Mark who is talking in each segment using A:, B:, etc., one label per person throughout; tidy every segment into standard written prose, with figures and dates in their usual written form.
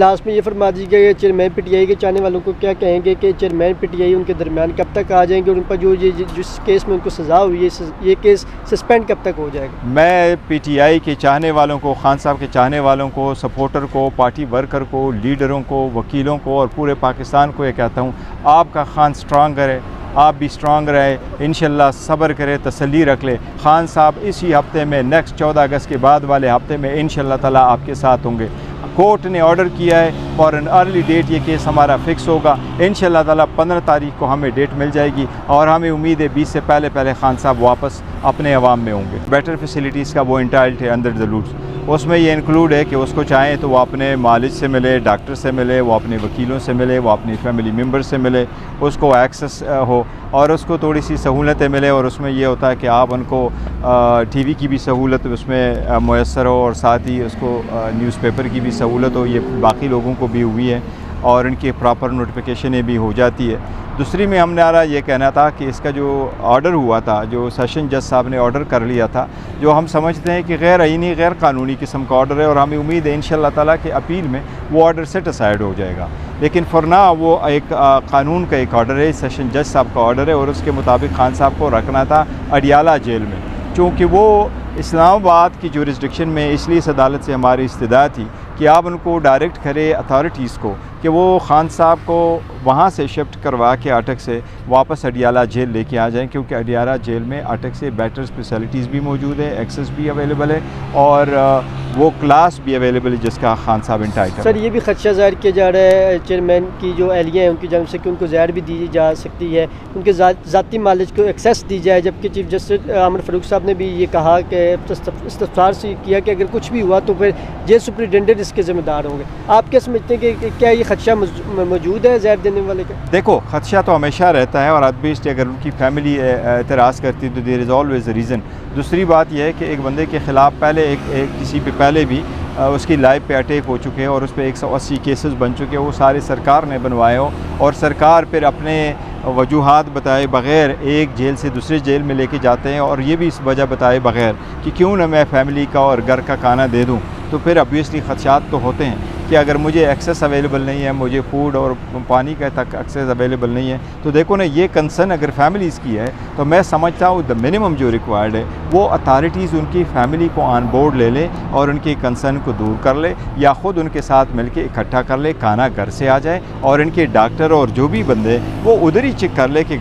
A: Last में ये फरमा दीजिएगा कि चेयरमैन पीटीआई के चाहने वालों को क्या कहेंगे कि चेयरमैन पीटीआई उनके दरमियान कब तक आ जाएंगे और उन पर जो जिस केस में उनको सज़ा हुई है ये केस सस्पेंड कब तक हो जाएगा। मैं
B: पीटीआई के चाहने वालों को, खान साहब के चाहने वालों को, सपोर्टर को, पार्टी वर्कर को, लीडरों को, वकीलों को और पूरे पाकिस्तान को ये कहता हूँ, आपका खान स्ट्रांग है, आप भी स्ट्रांग रहे, इंशाल्लाह सब्र करे, तसल्ली रख ले। खान साहब इसी हफ्ते में नेक्स्ट 14 अगस्त के बाद वाले हफ्ते में इंशाल्लाह ताला आपके साथ होंगे। कोर्ट ने ऑर्डर किया है और एन अर्ली डेट ये केस हमारा फ़िक्स होगा। इंशाल्लाह ताला 15 तारीख को हमें डेट मिल जाएगी और हमें उम्मीद है 20 से पहले खान साहब वापस अपने अवाम में होंगे। बेटर फैसिलिटीज़ का वो इंटाइल्ड है अंडर द रूल्स, उसमें ये इंक्लूड है कि उसको चाहें तो वो अपने मालिज से मिले, डॉक्टर से मिले, वो अपने वकीलों से मिले, वो अपनी फैमिली मेम्बर से मिले, उसको एक्सेस हो और उसको थोड़ी सी सहूलतें मिले। और उसमें ये होता है कि आप उनको टीवी की भी सहूलत उसमें मुयस्सर हो और साथ ही उसको न्यूज़पेपर की भी सहूलत हो। ये बाकी लोगों को भी हुई है और इनकी प्रॉपर नोटिफिकेशनें भी हो जाती है। दूसरी में हमने ये कहना था कि इसका जो ऑर्डर हुआ था, जो सेशन जज साहब ने ऑर्डर कर लिया था, जो हम समझते हैं कि गैर आईनी, गैर कानूनी किस्म का ऑर्डर है और हमें उम्मीद है इंशाल्लाह ताला कि अपील में वो ऑर्डर सेट असाइड हो जाएगा। लेकिन फॉरना वो एक कानून का एक ऑर्डर है, सेशन जज साहब का ऑर्डर है और उसके मुताबिक खान साहब को रखना था अडियाला जेल में, चूँकि वो इस्लामाबाद की जुरिस्डिक्शन में। इसलिए इस अदालत से हमारी इस्तदा थी कि आप उनको डायरेक्ट करें अथॉरिटीज़ को कि वो खान साहब को वहाँ से शिफ्ट करवा के अटक से वापस अडियाला जेल लेके आ जाएं, क्योंकि अडियाला जेल में अटक से बेटर स्पेशलिटीज़ भी मौजूद है, एक्सेस भी अवेलेबल है और वो क्लास भी अवेलेबल है जिसका खान साहब इंटाइटल।
A: सर ये भी खदशा ज़ाहिर किया जा रहा है चेयरमैन की जो एहलिया हैं उनकी जानब से कि उनको ज़हर भी दी जा सकती है, उनके ज़ाती मालिज को एक्सेस दी जाए, जबकि चीफ जस्टिस आमिर फ़ारूक साहब ने भी ये कहा कि इस्तफ़सार से किया कि अगर कुछ भी हुआ तो फिर जेल सुपरिटेंडेंट इसके ज़िम्मेदार होंगे। आप क्या समझते हैं कि क्या ये खदशा मौजूद है जहर देने वाले का?
B: देखो, खदशा तो हमेशा रहता है और एटलीस्ट अगर उनकी फैमिली एतराज़ करती है तो there is always a reason. दूसरी बात यह है कि एक बंदे के ख़िलाफ़ पहले किसी पे पहले भी उसकी लाइफ पे अटैक हो चुके हैं और उस पर 180 केसेस बन चुके हैं, वो सारे सरकार ने बनवाए हो और सरकार फिर अपने वजूहात बताए बग़ैर एक जेल से दूसरे जेल में लेके जाते हैं और ये भी इस वजह बताए बग़ैर कि क्यों ना मैं फ़ैमिली का और घर का खाना दे दूँ। तो फिर ऑब्वियसली ख़दशात तो होते हैं कि अगर मुझे एक्सेस अवेलेबल नहीं है, मुझे फूड और पानी का तक एक्सेस अवेलेबल नहीं है, तो देखो ना ये कंसर्न अगर फैमिलीज़ की है तो मैं समझता हूँ द मिनिमम जो रिक्वायर्ड है वो अथॉरिटीज़ उनकी फैमिली को ऑन बोर्ड ले ले और उनके कंसर्न को दूर कर ले या ख़ुद उनके साथ मिलके इकट्ठा कर ले, खाना घर से आ जाए और इनके डॉक्टर और जो भी बंदे वो उधर ही चेक कर ले कि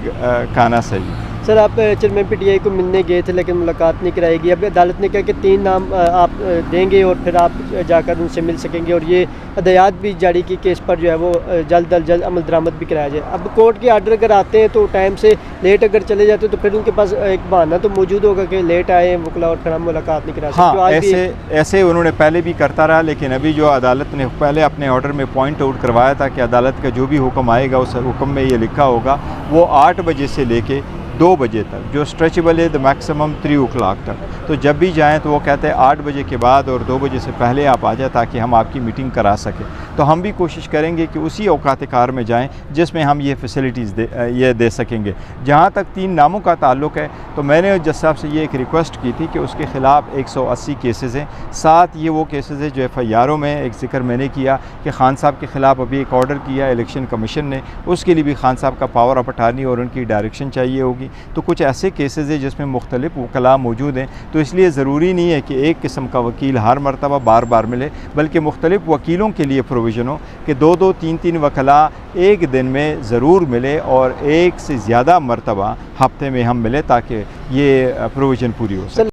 B: खाना सही।
A: सर आप चेयरमैन पीटीआई को मिलने गए थे लेकिन मुलाकात नहीं कराई गई। अब अदालत ने कहा कि 3 नाम आप देंगे और फिर आप जाकर उनसे मिल सकेंगे और ये हदायत भी जारी की कि इस पर जो है वो जल्द अज जल्द अमल दरामद भी कराया जाए। अब कोर्ट के आर्डर अगर आते हैं तो टाइम से लेट अगर चले जाते तो फिर उनके पास एक बहाना तो मौजूद होगा कि लेट आए वकला और फिर हम मुलाकात नहीं करा सकते।
B: हाँ, ऐसे उन्होंने पहले भी करता रहा, लेकिन अभी जो अदालत ने पहले अपने ऑर्डर में पॉइंट आउट करवाया था कि अदालत का जो भी हुक्म आएगा उस हुक्म में ये लिखा होगा वो 8 बजे से लेके 2 बजे तक, जो स्ट्रेचेबल है द मैक्सिमम 3 o'clock तक। तो जब भी जाएं तो वो कहते हैं 8 बजे के बाद और 2 बजे से पहले आप आ जाए ताकि हम आपकी मीटिंग करा सकें। तो हम भी कोशिश करेंगे कि उसी औकात कार में जाएं जिसमें हम ये फैसिलिटीज़ दे सकेंगे। जहाँ तक 3 नामों का ताल्लुक़ है तो मैंने जज साहब से ये एक रिक्वेस्ट की थी कि उसके ख़िलाफ़ 180 केसेस हैं, साथ ये वो केसेस हैं जो FIRओं में एक ज़िक्र मैंने किया कि खान साहब के ख़िलाफ़ अभी एक ऑर्डर किया इलेक्शन कमीशन ने, उसके लिए भी खान साहब का पावर ऑफ अटार्नी और उनकी डायरेक्शन चाहिए होगी। तो कुछ ऐसे केसेस हैं जिसमें मुख्तलिफ वकला मौजूद हैं, तो इसलिए ज़रूरी नहीं है कि एक किस्म का वकील हर मरतबा बार बार मिले, बल्कि मुख्तलिफ वकीलों के लिए प्रोविज़न हो कि 2-2, 3-3 वकला एक दिन में ज़रूर मिले और एक से ज़्यादा मरतबा हफ्ते में हम मिले ताकि ये प्रोविज़न पूरी हो सके।